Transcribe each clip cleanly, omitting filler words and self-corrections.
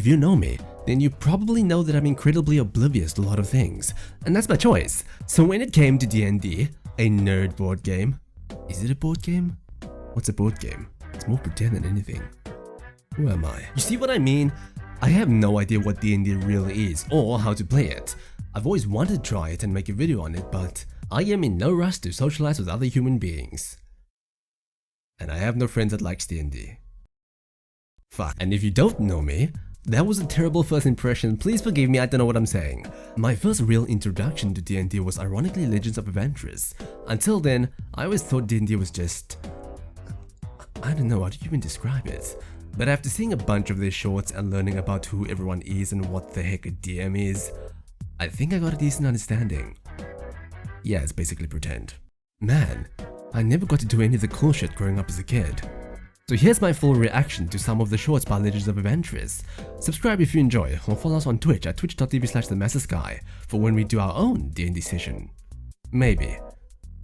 If you know me, then you probably know that I'm incredibly oblivious to a lot of things, and that's my choice. So when it came to DnD, a nerd board game, is it a board game? What's a board game? It's more pretend than anything. Who am I? You see what I mean? I have no idea what D&D really is or how to play it. I've always wanted to try it and make a video on it, but I am in no rush to socialize with other human beings. And I have no friends that likes D&D. Fuck. And if you don't know me, that was a terrible first impression, please forgive me, I don't know what I'm saying. My first real introduction to D&D was ironically Legends of Avantris. Until then, I always thought D&D was just... I don't know how to even describe it. But after seeing a bunch of their shorts and learning about who everyone is and what the heck a DM is, I think I got a decent understanding. Yeah, it's basically pretend. Man, I never got to do any of the cool shit growing up as a kid. So here's my full reaction to some of the shorts by Legends of Avantris. Subscribe if you enjoy, or follow us on Twitch at twitch.tv/themasterskye for when we do our own D&D session. Maybe.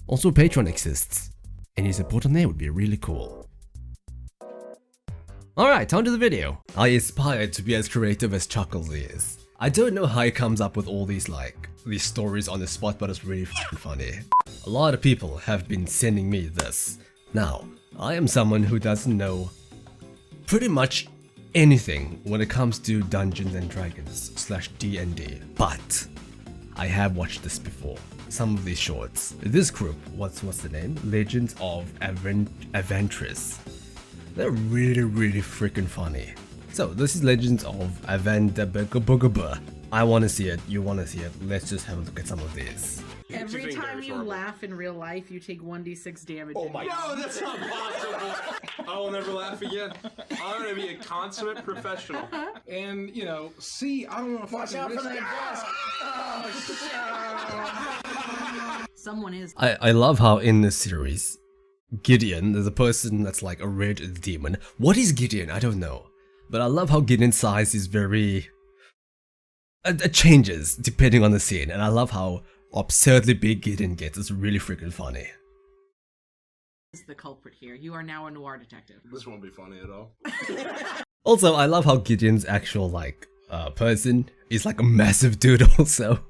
Also Patreon exists. Any support on there would be really cool. Alright, on to the video. I aspire to be as creative as Chuckles is. I don't know how he comes up with all these stories on the spot, but it's really f***ing funny. A lot of people have been sending me this. Now, I am someone who doesn't know pretty much anything when it comes to Dungeons and Dragons / D&D, but I have watched this before. Some of these shorts. This group, what's the name? Legends of Avantris. They're really freaking funny. So this is Legends of Avantris. I want to see it. You want to see it. Let's just have a look at some of these. Every time you laugh in real life, you take 1d6 damage. Oh my god. No, that's not possible. I will never laugh again. I'm gonna be a consummate professional. And, you know, see, I don't want to fucking risk that. Someone is. I love how in this series, Gideon, there's a person that's like a red demon. What is Gideon? I don't know. But I love how Gideon's size is very... It changes depending on the scene, and I love how absurdly big Gideon gets. It's really freaking funny. Is the culprit here. You are now a noir detective. This won't be funny at all. Also, I love how Gideon's actual person is like a massive dude also.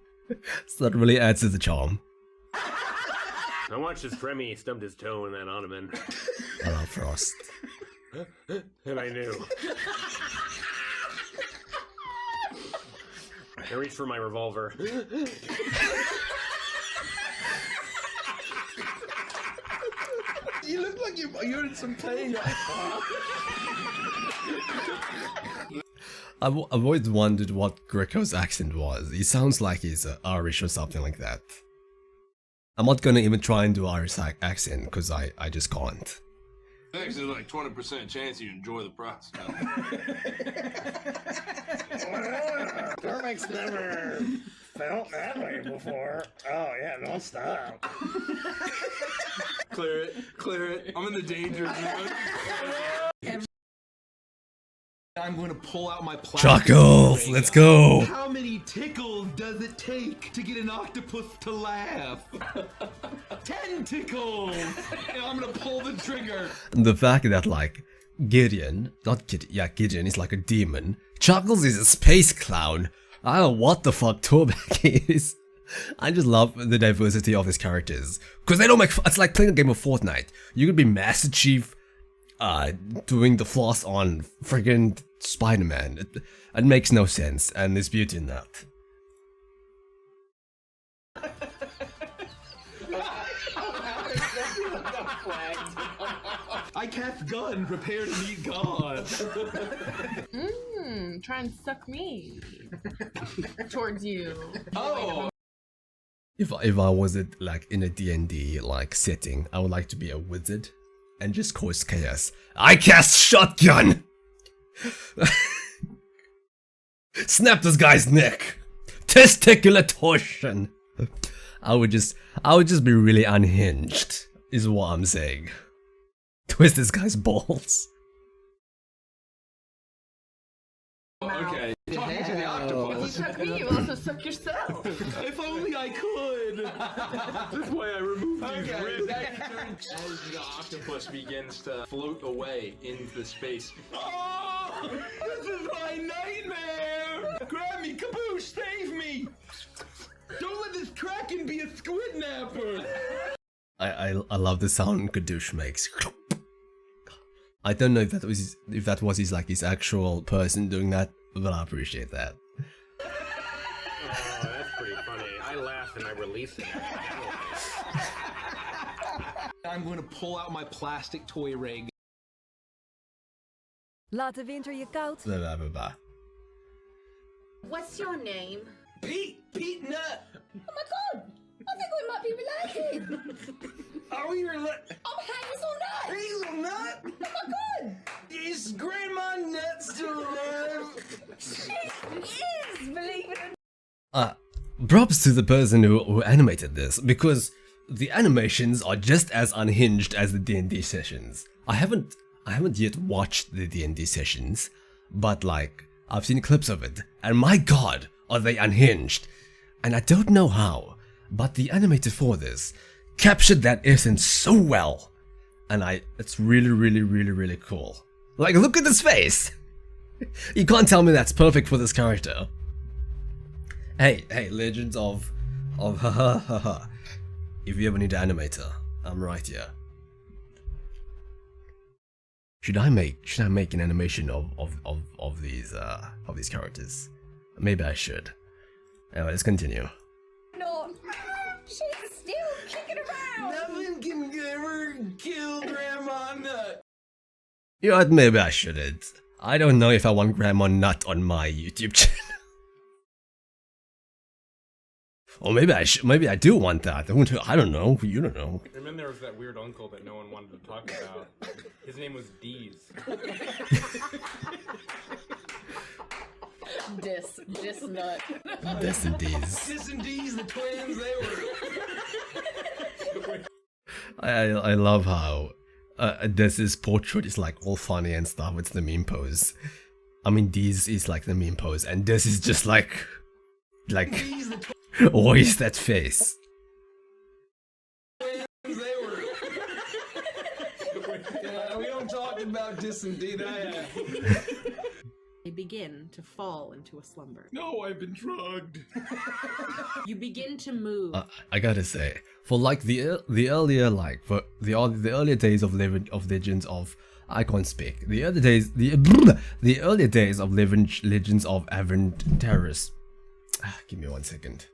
So that really adds to the charm. I watched his Fremy stubbed his toe in that ottoman. I love Frost. And I knew. I reached for my revolver. You look like you're in some pain. I've always wondered what Greco's accent was. He sounds like he's Irish or something like that. I'm not gonna even try and do Irish accent because I just can't. There's like 20% chance you enjoy the process. Kermic's never felt that way before. Oh yeah, don't stop. Clear it. I'm in the danger zone. I'm going to pull out my plastic. Chuckles, let's go. How many tickles does it take to get an octopus to laugh? 10 tickles. And I'm going to pull the trigger. The fact that Gideon is like a demon. Chuckles is a space clown. I don't know what the fuck Torbek is. I just love the diversity of his characters. Because they don't make it's like playing a game of Fortnite. You could be Master Chief doing the floss on friggin' Spider-Man. It makes no sense, and there's beauty in that. I cast gun, prepare to meet God. Try and suck me towards you. Oh. If I was in a D&D setting, I would like to be a wizard and just cause chaos. I cast shotgun. Snap this guy's neck. Testicular torsion. I would just be really unhinged, is what I'm saying. Twist this guy's balls. Okay. Talking to the octopus. You suck me, you also suck yourself. If only I could. That's why I removed these ribs. As the octopus begins to float away into space. Oh, this is my nightmare. I love the sound Kadoosh makes. I don't know if that was his actual person doing that, but I appreciate that. Oh, that's pretty funny. I laugh and I release it. I'm going to pull out my plastic toy rig. Laat de winter je koud. Blah, blah, blah, blah. What's your name? Pete Nut! Oh my god! I think we might be related. Are we related? I'm Hazelnut. Hazelnut? Oh my god! Is Grandma Nut still alive? She is, believe it or not. Props to the person who animated this, because the animations are just as unhinged as the D&D sessions. I haven't yet watched the D&D sessions, but like, I've seen clips of it, and my god, are they unhinged. And I don't know how, but the animator for this captured that essence so well. And it's really, really, really, really cool. Like, look at this face! You can't tell me that's perfect for this character. Hey, Legends of haha. If you ever need an animator, I'm right here. Should I make an animation of these characters? Maybe I should. Anyway, let's continue. No, she's still kicking around. Nothing can ever kill Grandma Nut. You know what, maybe I shouldn't. I don't know if I want Grandma Nut on my YouTube channel. Or maybe I do want that. I don't know. You don't know. And then there was that weird uncle that no one wanted to talk about. His name was Deez. Dis nut. This and these. Sis and D's, the twins, they were. I love how this portrait is like all funny and stuff. It's the meme pose. I mean, these is like the meme pose, and this is just like. What is that face? We don't talk about this and D that. They begin to fall into a slumber. No, I've been drugged. You begin to move. I gotta say, for like the earlier earlier days of Legends of I can't speak. The earlier days of Legends of Avantris. Give me 1 second.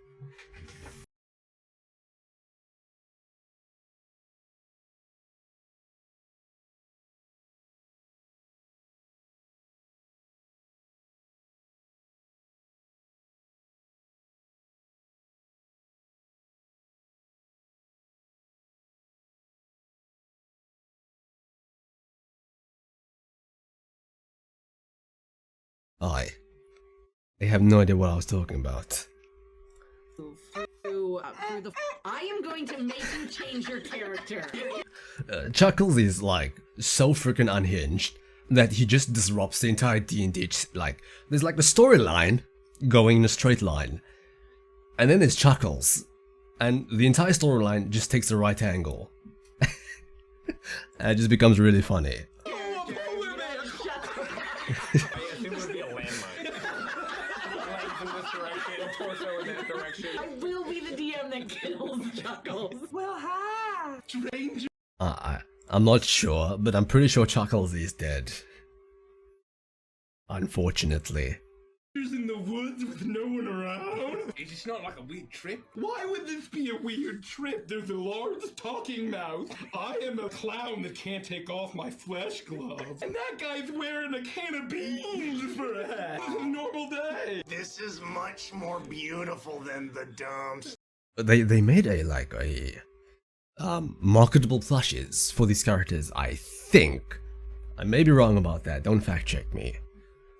I have no idea what I was talking about. I am going to make you change your character. Chuckles is like so freaking unhinged that he just disrupts the entire D&D. Like, there's like the storyline going in a straight line, and then there's Chuckles, and the entire storyline just takes a right angle. And it just becomes really funny. I will be the DM that kills Chuckles. Well, hi. I'm not sure, but I'm pretty sure Chuckles is dead. Unfortunately. In the woods with no one around? Is this not like a weird trip? Why would this be a weird trip? There's a large talking mouse. I am a clown that can't take off my flesh gloves. And that guy's wearing a can of beans for a hat. It's a normal day. This is much more beautiful than the dumps. They made marketable plushes for these characters, I think. I may be wrong about that, don't fact check me.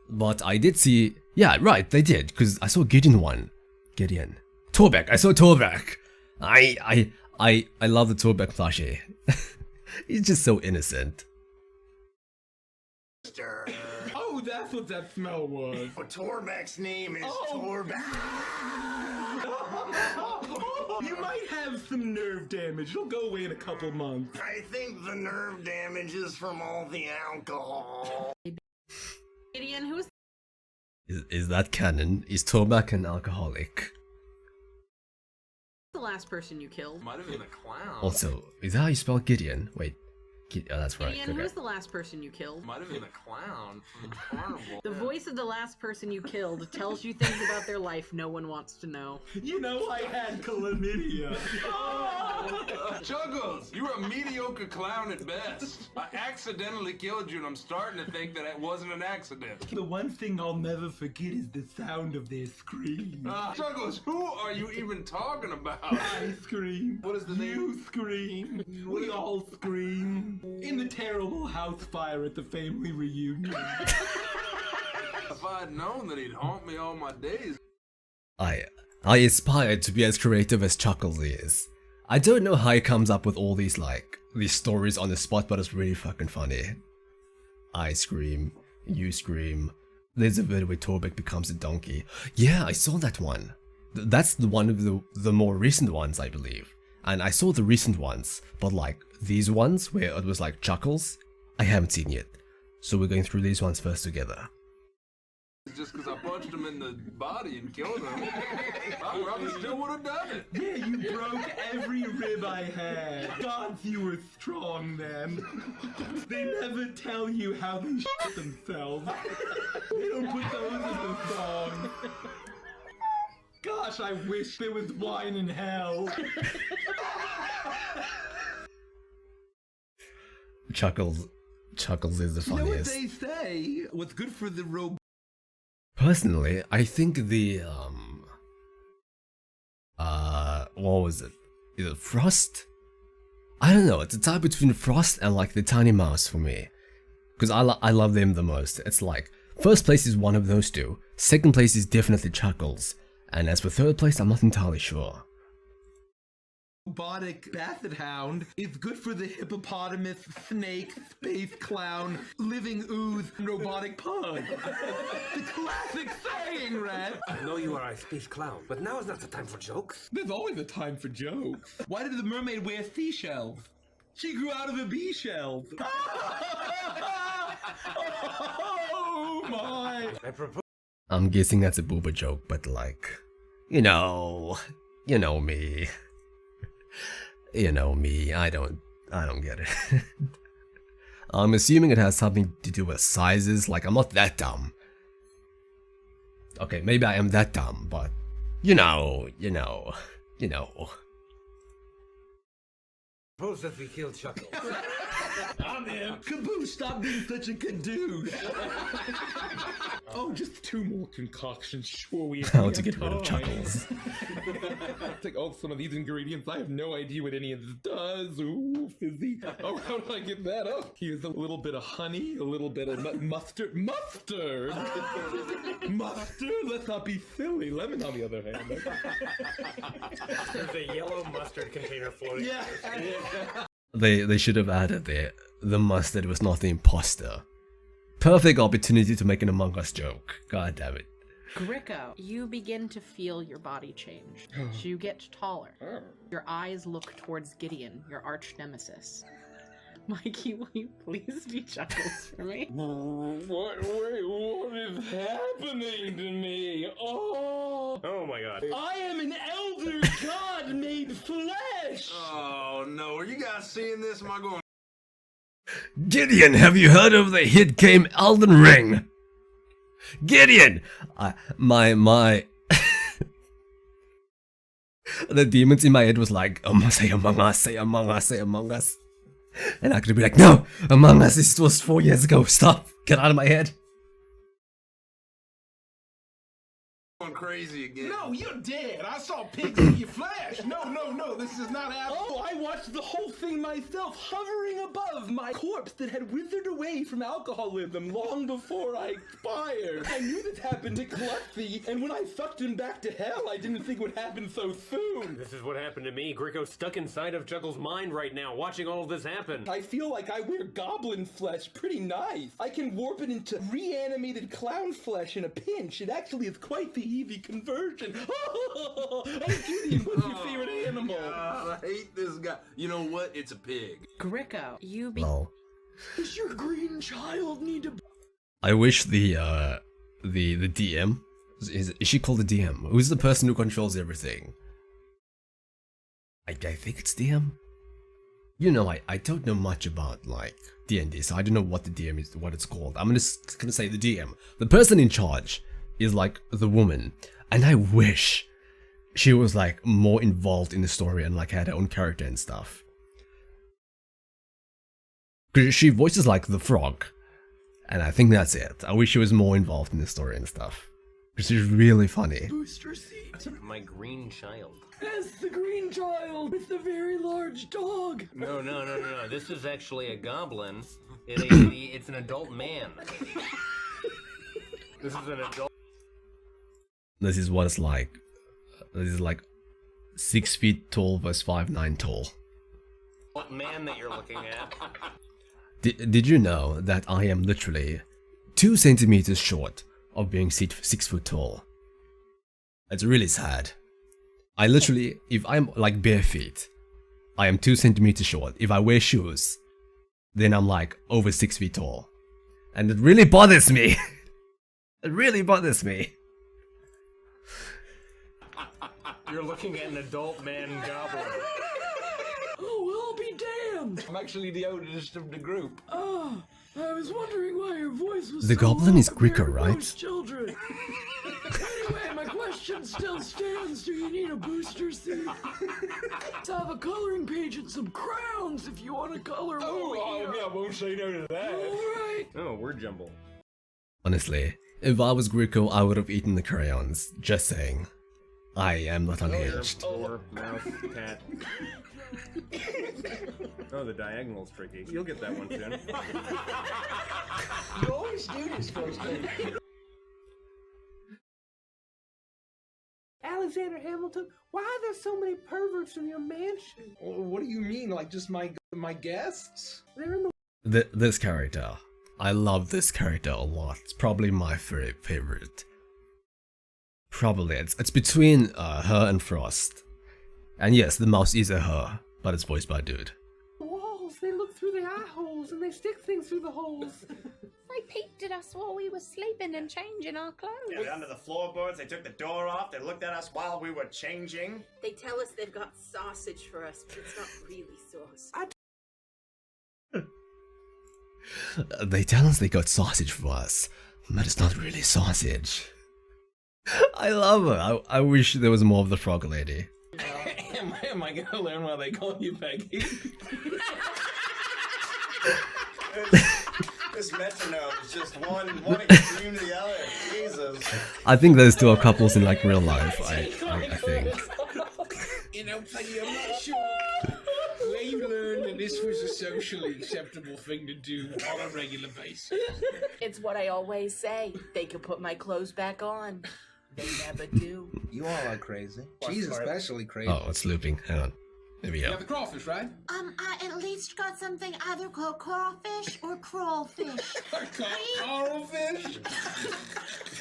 But I did see, yeah, right, they did, because I saw Gideon one. Gideon. Torbeck, I saw Torbeck. I love the Torbeck plushie. He's just so innocent. Oh, that's what that smell was. But Torbeck's name is Torbeck. You might have some nerve damage. It'll go away in a couple months. I think the nerve damage is from all the alcohol. Gideon, who's Is that canon? Is Torbeck an alcoholic? the last person you killed? Might have been a clown. Also, is that how you spell Gideon? Wait, oh, that's right. Gideon, Okay. who's the last person you killed? Might have been a clown from Carnival. The voice of the last person you killed tells you things about their life no one wants to know. You know I had chlamydia. Chuggles, you were a mediocre clown at best. I accidentally killed you, and I'm starting to think that it wasn't an accident. The one thing I'll never forget is the sound of their screams. Chuggles, who are you even talking about? I scream. What is the name? You scream. We all scream. In the terrible house fire at the family reunion. If I'd known that he'd haunt me all my days. I aspire to be as creative as Chuckles is. I don't know how he comes up with all these stories on the spot, but it's really fucking funny. I scream, you scream. There's a bit where Torbeck becomes a donkey. Yeah, I saw that one. That's the one of the more recent ones, I believe. And I saw the recent ones, but these ones where it was Chuckles, I haven't seen yet. So we're going through these ones first together. Just because I punched him in the body and killed him, I probably still would have done it. Yeah, you broke every rib I had. Gods, you were strong then. They never tell you how they shit themselves. They don't put those in the song. Gosh, I wish there was wine in hell. Chuckles is the funniest. You know what they say? What's good for the robe? Personally, I think the what was it? Is it Frost? I don't know. It's a tie between Frost and the Tiny Mouse for me, because I love them the most. It's first place is one of those two. Second place is definitely Chuckles, and as for third place, I'm not entirely sure. Robotic basset hound is good for the hippopotamus, snake, space clown, living ooze, and robotic pug. The classic saying, Red. I know you are a space clown, but now is not the time for jokes. There's always a time for jokes. Why did the mermaid wear seashells? She grew out of the bee shells. Oh my! I'm guessing that's a boober joke, but you know me. You know me, I don't get it. I'm assuming it has something to do with sizes, I'm not that dumb. Okay, maybe I am that dumb, but you know. Suppose that we killed Chuckles. I'm in. Caboose, stop being such a good dude. Oh, just 2 more concoctions. Sure, we How to get rid of Chuckles. Take some of these ingredients. I have no idea what any of this does. Ooh, fizzy. Oh, how do I get that up? Here's a little bit of honey, a little bit of mustard. Mustard? Mustard? Let's not be silly. Lemon, on the other hand. There's a yellow mustard container floating. Yeah. They should have added the mustard was not the imposter. Perfect opportunity to make an Among Us joke. God damn it. Gricko, you begin to feel your body change. You get taller. Your eyes look towards Gideon, your arch nemesis. Mikey, will you please be Chuckles for me? What is happening to me? Oh my god. I am an elder god made flesh! Oh no, are you guys seeing this? Am I going? Gideon, have you heard of the hit game Elden Ring? Gideon! My the demons in my head was say Among Us, say Among Us, say Among Us. And I could be no, Among Us, this was 4 years ago, stop, get out of my head. Going crazy again. No, you're dead. I saw pigs in your flesh. No, this is not happening. Oh, I watched the whole thing myself, hovering above my corpse that had withered away from alcoholism long before I expired. I knew this happened to Clutzy, and when I sucked him back to hell, I didn't think it would happen so soon. This is what happened to me. Gricko's stuck inside of Chuckles' mind right now, watching all of this happen. I feel like I wear goblin flesh pretty nice. I can warp it into reanimated clown flesh in a pinch. It actually is quite the easy conversion. Oh, Gideon, what's your favorite animal? God, I hate this guy. You know what? It's a pig. Gricko, you Lol. Does your green child need to... I wish the DM is she called the DM? Who's the person who controls everything? I think it's DM. You know, I don't know much about like DnD, so I don't know what the DM is, what it's called. I'm just gonna say the DM. The person in charge is like the woman, and I wish she was like more involved in the story and like had her own character and stuff. Cause she voices like the frog, and I think that's it. I wish she was more involved in the story and stuff. Cause she's really funny. Booster seat. My green child. As the green child with the very large dog. No. This is actually a goblin. It's an adult man. This is an adult. This is what it's like. This is like 6 feet tall versus 5'9" tall. What man that you're looking at? Did you know that I am literally 2 centimeters short of being 6 foot tall? That's really sad. I literally, if I'm like bare feet, I am 2 centimeters short. If I wear shoes, then I'm like over 6 feet tall. And it really bothers me. It really bothers me. You're looking at an adult man goblin. Oh, I'll be damned. I'm actually the oldest of the group. Oh, I was wondering why your voice was The so goblin low is quicker, compared to right? most children. Anyway, my question still stands. Do you need a booster suit? Let's have a coloring page and some crowns if you want to color one. I won't say no to that. Alright. Oh, word jumble. Honestly, if I was Greco, I would have eaten the crayons. Just saying. I am not unhinged. Or mouse, cat. Oh, the diagonal's tricky. You'll get that one soon. You always do this first thing. Alexander Hamilton, why are there so many perverts in your mansion? What do you mean? Like just my guests? They're in the This character. I love this character a lot. It's probably my favorite. Probably. It's between her and Frost. And yes, the mouse is a her, but it's voiced by a dude. walls. They look through the eye holes and they stick things through the holes. They peeked at us while we were sleeping and changing our clothes. Yeah, under the floorboards, they took the door off, they looked at us while we were changing. They tell us they've got sausage for us, but it's not really sauce. They tell us they got sausage for us, but it's not really sausage. I love her. I wish there was more of the frog lady. Am I gonna learn why they call you Peggy? This metronome is just one extreme to the other. Jesus. I think those two are couples in like real life. I think. You know, Peggy, I'm not sure where you learned that this was a socially acceptable thing to do on a regular basis. It's what I always say. They can put my clothes back on. They never do. You all are crazy. She's especially crazy. Oh, it's looping. Hang on. There we You go. have the crawfish, right? I at least got something either called crawfish or crawfish. Coralfish?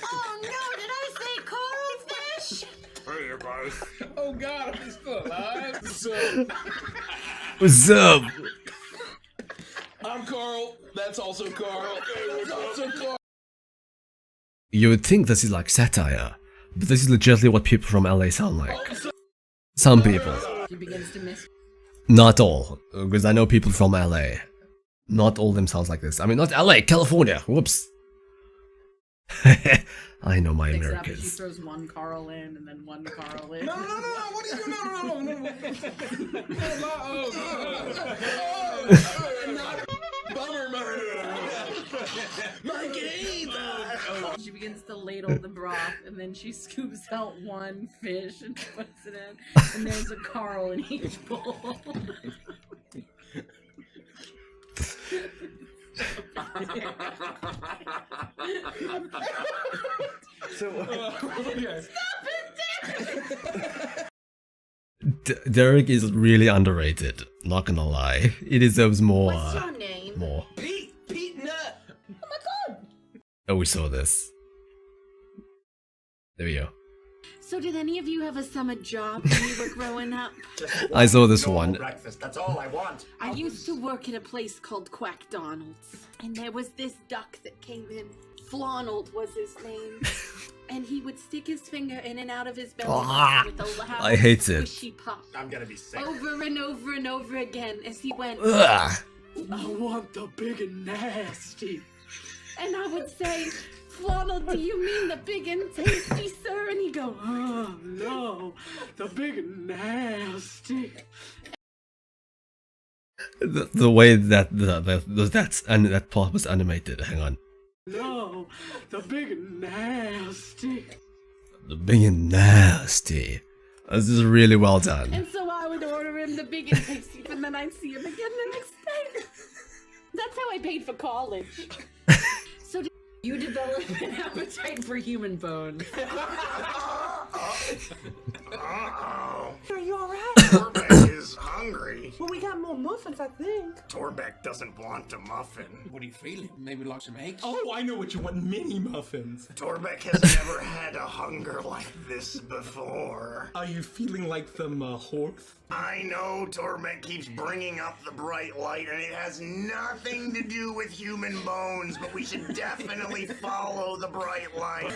Oh no, did I say coralfish? Hey, you guys. Oh god, I'm still alive. So, What's up? I'm Carl. That's also Carl. That's also Carl. You would think this is like satire, but this is legitimately what people from LA sound like. Some people. He begins to miss. Not all, because I know people from LA. Not all of them sounds like this. I mean, not LA, California. Whoops. I know my Picks it up and she Americans. throws one Carl in and then one Carl in. No, what are you doing? No. Bummer. My game! She begins to ladle the broth and then she scoops out one fish and puts it in. And there's a Carl in each bowl. Derek is really underrated. Not gonna lie, he deserves more. What's your name? More. Pete Nut! Oh my god! Oh, we saw this. There we go. So did any of you have a summer job when you were growing up? I saw this one. Breakfast, that's all I want. I used to work at a place called Quack Donald's. And there was this duck that came in Flonald was his name. And he would stick his finger in and out of his belly with a loud, I hate it. squishy pop. I'm gonna be sick. Over and over and over again as he went, Ugh. I want the big and nasty. and I would say, Flonald, do you mean the big and tasty, sir? And he'd go, Oh no, the big and nasty. The way that that part was animated. Hang on. No, the big and nasty. The big and nasty. This is really well done. and so I would order him the big and tasty, and then I'd see him again the next day. That's how I paid for college. So you develop an appetite for human bones. Are you alright? Torbeck is hungry. Well, we got more muffins, I think. Torbeck doesn't want a muffin. What are you feeling? Maybe like some eggs? Oh, I know what you want. Mini muffins. Torbeck has never had a hunger like this before. Are you feeling like some horse? I know Torbeck keeps bringing up the bright light, and it has nothing to do with human bones, but we should definitely follow the bright light.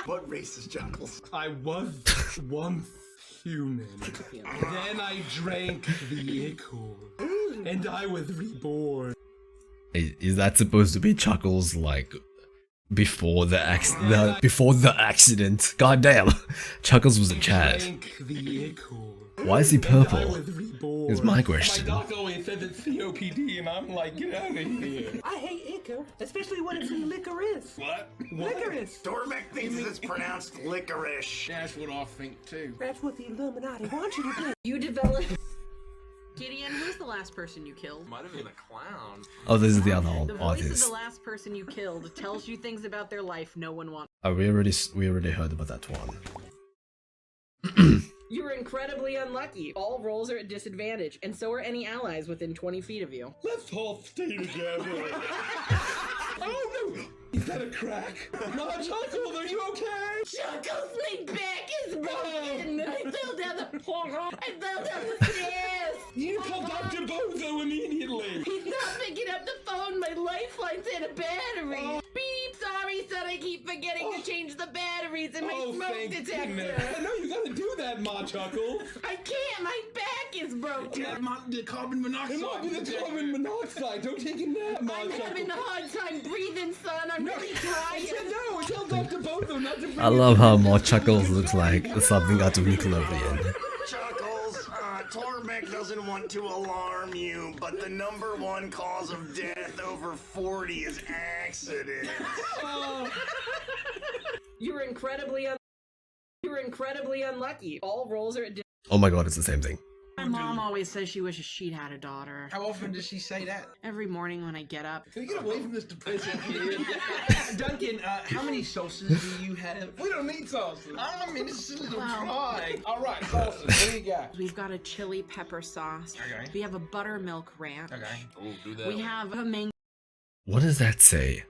What race is Juggles? I was once human. Then I drank the ichor, and I was reborn. Is that supposed to be Chuckles like before the accident? God damn, Chuckles was a Chad. Drank the ichor. Why is he purple? Is my question. My doc always says it's COPD, and I'm like, get out of here. I hate ichor, especially when it's in licorice. What? Licorice. Torbeck thinks it's pronounced licorice. That's what I think too. That's what the Illuminati want you to do. You develop. Gideon, who's the last person you killed? Might have been a clown. Oh, this is the other The voice of artist. the last person you killed tells you things about their life no one wants. Oh, we already heard about that one. You were incredibly unlucky. All rolls are at disadvantage, and so are any allies within 20 feet of you. Let's all stay together. Oh no! Is that a crack? No, Chuckles, are you okay? Chuckles, my back is broken! I fell down the stairs! You call Dr. Bozo immediately! He's not picking up the phone, my lifeline's in a battery! Beep! Sorry, son, I keep forgetting to change the batteries in my smoke detector! I know you gotta do that, Ma Chuckles! I can't, my back is broken! That might be the carbon monoxide! It might be the carbon monoxide! Don't take a nap, Ma I'm Chuckles! having a hard time breathing, son, I'm really tired! No, tell Dr. Bozo not to bring I love how more Chuckles looks like something out of Nickelodeon. Chuckles, Torbeck doesn't want to alarm you, but the #1 cause of death over 40 is accident. You were incredibly unlucky. All rolls are at Oh my god, it's the same thing. My mom always says she wishes she'd had a daughter. How often does she say that? Every morning when I get up. Can we get away from this depressing kid? Duncan, how many sauces do you have? We don't need sauces. I mean, it's just a little try. All right, sauces. What do you got? We've got a chili pepper sauce. Okay. We have a buttermilk ranch. Okay. Oh, do that. We have a mango. What does that say?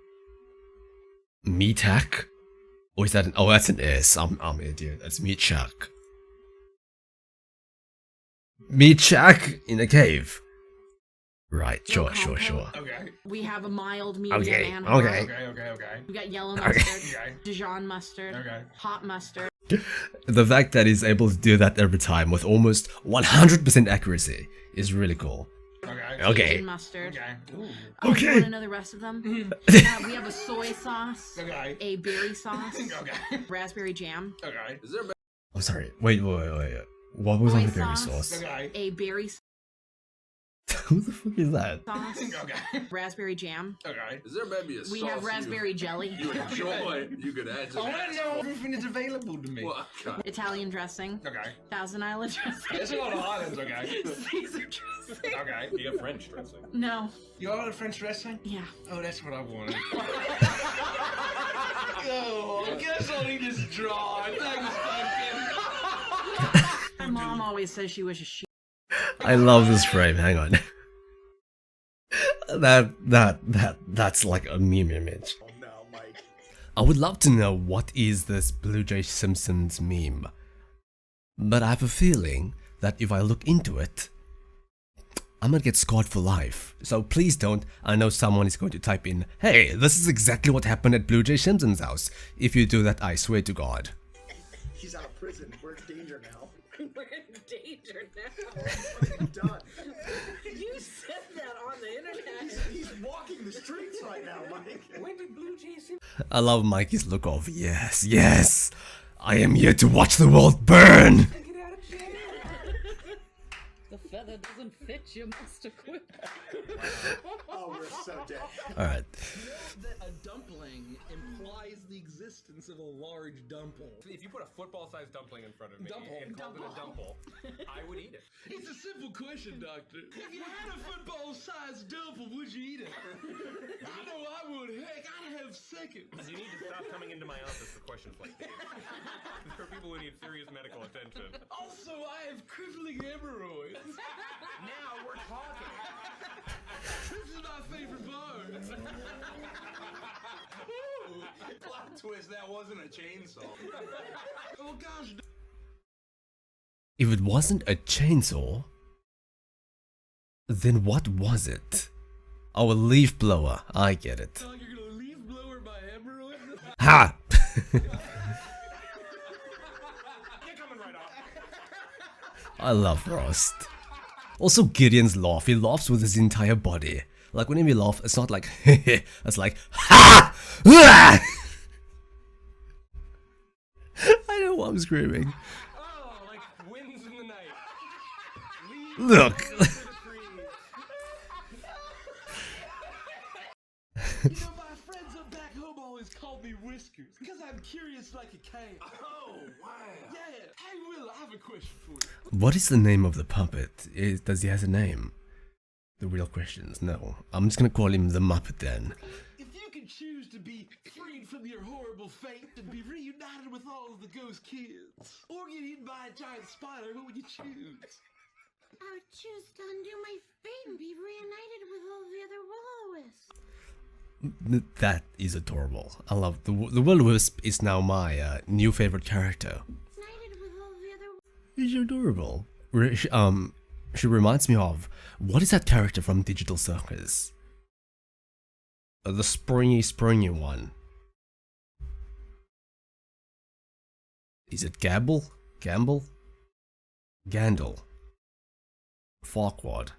Meat hack? Or is that an... Oh, that's an S. I'm an idiot. That's meat shack. Meat shack in a cave. Right, sure. Okay. We have a mild, medium, Okay, and okay. hot. Okay. We got yellow Okay. mustard, Okay. Dijon mustard, Okay. hot mustard. The fact that he's able to do that every time with almost 100% accuracy is really cool. Okay. Cajun mustard. Okay. Okay. You want to know the rest of them? We have a soy sauce, Okay. a berry sauce, Okay. raspberry jam, Okay. Is there a I'm sorry. Wait. What was on the berry sauce? Okay. a berry Who the fuck is that? sauce, Okay. raspberry jam. Okay. Is there maybe a We sauce have raspberry jelly, you enjoy? You could add to I want that. to know everything is available to me. What? Okay. Italian dressing, Okay. Thousand Island dressing, There's a lot of islands, okay. Caesar dressing. Okay. You have French dressing. No, You all a French dressing? yeah. Oh, that's what I wanted. Oh, I guess I'll eat this dry. Thanks, Duncan. My mom always says she wishes she. I love this frame. Hang on. That's like a meme image. Oh no, Mike. I would love to know what is this Blue Jay Simpsons meme. But I have a feeling that if I look into it, I'm gonna get scarred for life. So please don't. I know someone is going to type in, hey, this is exactly what happened at Blue Jay Simpson's house. If you do that, I swear to God. He's out of prison. We're in danger now. We're in danger now. I'm done. You said that on the internet. He's walking the streets right now, Mike. When did Blue Jay Simpson? I love Mikey's look of, yes, yes. I am here to watch the world burn. Get out of jail. The feather doesn't fit you, Mr. Quip. Oh, we're so dead. Alright. That a dumpling implies the existence of a large dumple. If you put a football-sized dumpling in front of me Dumple. and called it a dumple, I would eat it. It's a simple question, Doctor. If you had a football-sized dumple, would you eat it? I know I would. Heck, I'd have seconds. You need to stop coming into my office for questions like these. There are people who need serious medical attention. Also, I have crippling hemorrhoids. Now we're talking. This is my favorite part. Ooh, plot twist, that wasn't a chainsaw. Oh gosh. If it wasn't a chainsaw, then what was it? Oh, a leaf blower. I get it. Oh, you're gonna leaf blower my hemorrhoids? Ha! You're coming right off. I love Frost. Also, Gideon's laugh. He laughs with his entire body. Like, whenever you laugh, it's not like hehe, it's like ha! Ah! I know I'm screaming. Oh, like winds in the night. Look. You know, my friends up back home always call me Whiskers, because I'm curious like a cat. Oh, wow. Yeah. Hey, Will, I have a question for you. What is the name of the puppet? Does he has a name? The real question is no. I'm just gonna call him the Muppet then. If you could choose to be freed from your horrible fate and be reunited with all of the ghost kids, or get eaten by a giant spider, what would you choose? I would choose to undo my fate and be reunited with all the other will-o-wisps. That is adorable. I love the Will-O-Wisp is now my new favorite character. Reunited with all the other. She's adorable. She reminds me of, what is that character from Digital Circus? The springy one. Is it Gamble? Gandel? Farquaad?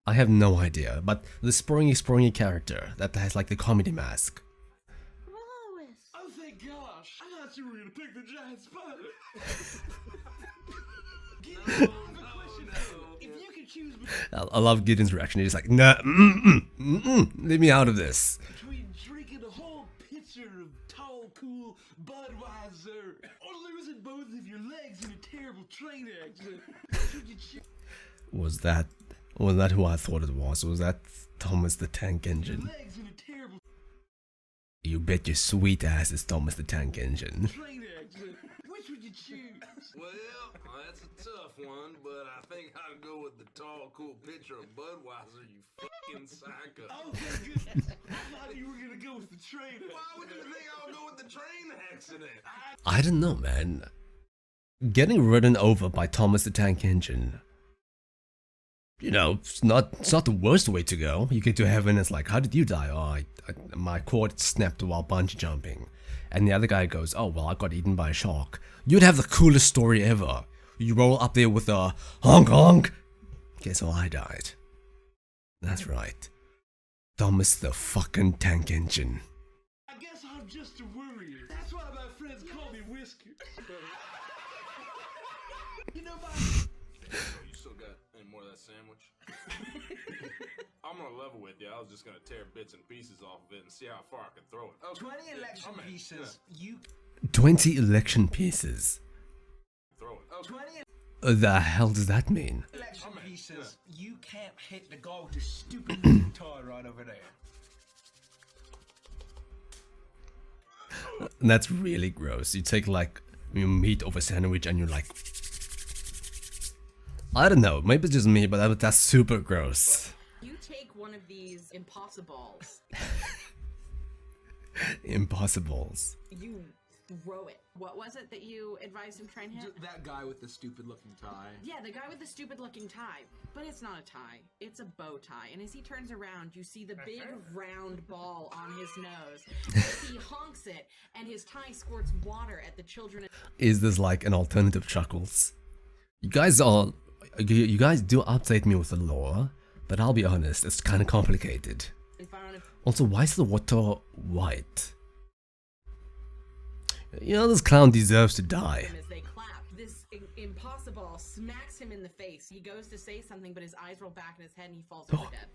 I have no idea, but the springy character that has like the comedy mask. Will-o-wisp. Oh, thank gosh. I thought you were gonna pick the giant spider. I have a question for you. If you could choose I love Gideon's reaction. He's like, nah, leave me out of this. between drinking a whole pitcher of tall, cool Budweiser or losing both of your legs in a terrible train accident, which would you choose? Was that who I thought it was? Was that Thomas the Tank Engine? Legs in a terrible You bet your sweet ass it's Thomas the Tank Engine. train accident. Which would you choose? Well, that's a tough one, but I think I'd go with the tall, cool pitcher of Budweiser, you fucking psycho. Oh, thank goodness. I thought you were gonna go with the train accident. Why would you think I would go with the train accident? I don't know, man. Getting ridden over by Thomas the Tank Engine. You know, it's not the worst way to go. You get to heaven, it's like, how did you die? Oh, my cord snapped while bungee jumping. And the other guy goes, oh, well, I got eaten by a shark. You'd have the coolest story ever. You roll up there with a honk honk. Guess how I died? That's right. Thomas the fucking Tank Engine. I guess I'm just a worrier. That's why my friends call me Whiskers. You know, You still got any more of that sandwich? I'm gonna level with you. I was just gonna tear bits and pieces off of it and see how far I can throw it. Okay. 20 election pieces. You 20 election pieces. Throw it. Okay. 20 The hell does that mean? election pieces. You can't hit the goal with this stupid little toy right over there. That's really gross. You take like your meat over sandwich and you're like, I don't know, maybe it's just me, but that's super gross. You take one of these impossibles. Impossibles. You throw it. What was it that you advised him try and hit? That guy with the stupid looking tie. Yeah, the guy with the stupid looking tie. But it's not a tie. It's a bow tie. And as he turns around, you see the big round ball on his nose. As he honks it, and his tie squirts water at the children. Is this like an alternative Chuckles? You guys do update me with the lore, but I'll be honest, it's kind of complicated. Also, why is the water white? You know, this clown deserves to die. As they clap, this impossible smacks him in the face. He goes to say something, but his eyes roll back in his head and he falls over dead.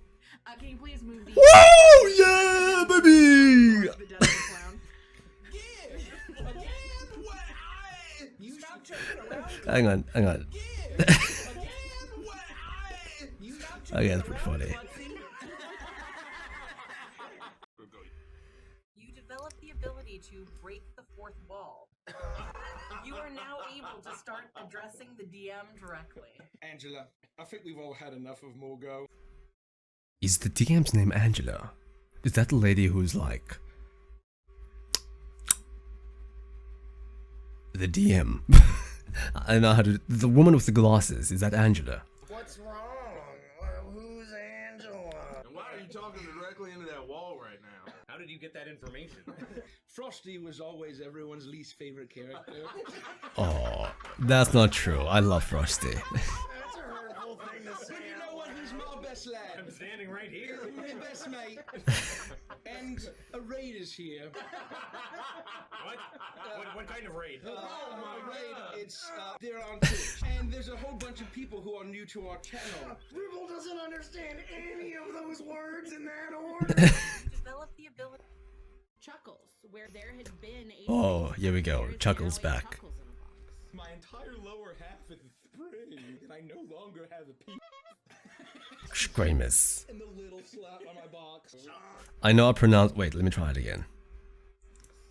Can you please move the... Woo! Yeah, baby! The death of the clown. Hang on. Okay, that's pretty funny. You develop the ability to break the fourth wall. You are now able to start addressing the DM directly. Angela, I think we've all had enough of Morgo. Is the DM's name Angela? Is that the lady who's like... the DM? I don't know how to... The woman with the glasses, is that Angela? What's wrong? Who's Angela? And why are you talking directly into that wall right now? How did you get that information? Frosty was always everyone's least favorite character. Oh, that's not true. I love Frosty. That's a hurtful thing to say. But you know what? Who's my best lad? I'm standing right here. My best mate. And a raid is here. What kind of raid? My raid, it's, they're on Twitch. And there's a whole bunch of people who are new to our channel. Ribble doesn't understand any of those words in that order. Develop the ability. Chuckles, where there had been a... Oh, here we go. Chuckles back. Chuckles in a box. My entire lower half is spring, and I no longer have a peep. Screamers. And the little slap on my box. I know I pronounce... Wait, let me try it again.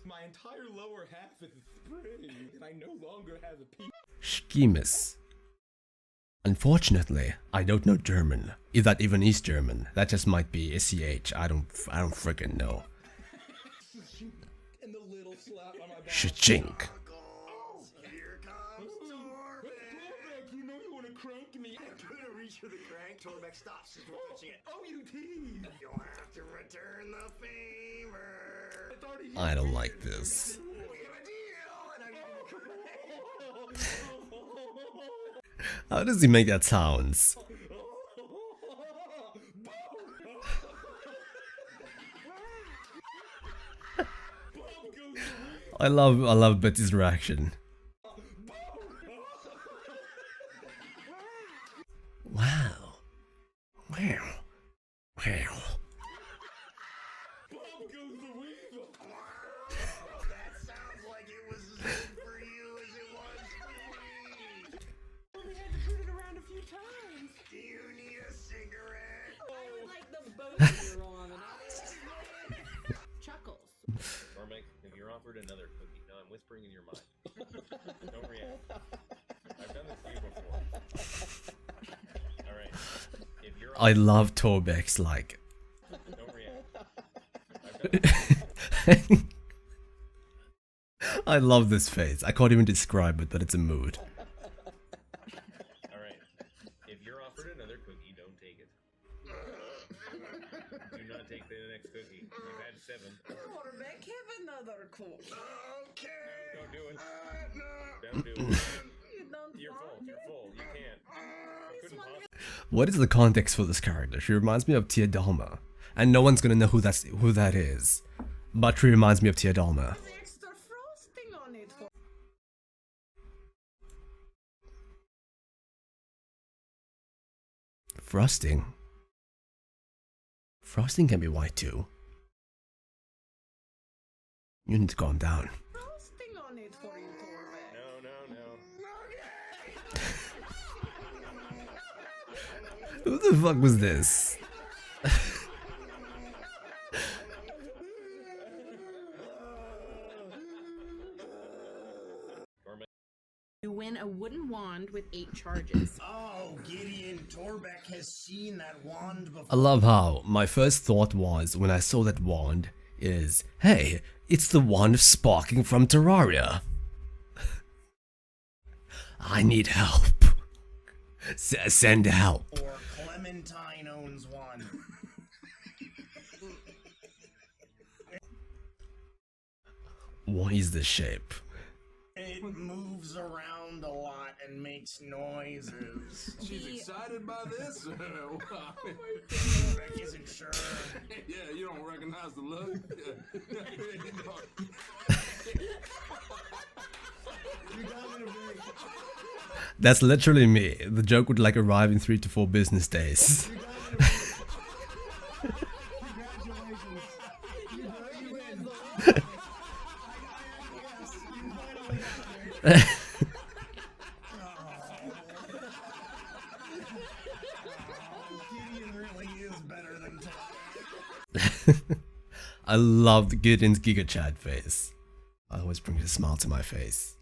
My entire lower half is spring, and I no longer have a peep. Schemes. Unfortunately, I don't know German. If that even is German, that just might be a CH. I don't freaking know. And the little slap on my box. Shchink. Here comes Torbeck. You know you want to crank me. I'm gonna reach for the crank. Torbeck stops as we're touching it. Oh, you tease. You'll have to return the favor. I don't like this. We have a deal, and How does he make that sounds? I love Betty's reaction. Wow. Wow. Wow. that sounds like it was as good for you as it was for me. We had to turn it around a few times. Do you need a cigarette? I would like the boat you're on. Chuckles. Tormek, if you're offered another cookie, no, I'm whispering in your mind. Don't react. I've done this to you before. Alright. If you're I love Torbeck's like. Don't react. I love this face. I can't even describe it, but it's a mood. Alright. If you're offered another cookie, don't take it. Do not take the next cookie. You've had 7. Quarterback, have another cookie. Okay. Don't do it. No. Don't do it. You're full. You're full. You can't. You couldn't possibly. What is the context for this character? She reminds me of Tia Dalma, and no one's gonna know who that is. But she reminds me of Tia Dalma. Extra frosting on it for Frosting. Frosting can be white too. You need to calm down. frosting on it for you, Torbeck. No. Who the fuck was this? You win a wooden wand with 8 charges. Oh, Gideon, Torbeck has seen that wand before. I love how my first thought was when I saw that wand is, hey, It's the one sparking from Terraria. I need help. Send help. Or Clementine owns one. What is the shape? It moves around a lot and makes noises. She's excited by this? Rick isn't sure. Yeah, you don't recognize the look? That's literally me. The joke would like arrive in 3 to 4 business days. I loved Gideon's Giga Chat face. I always brings a smile to my face.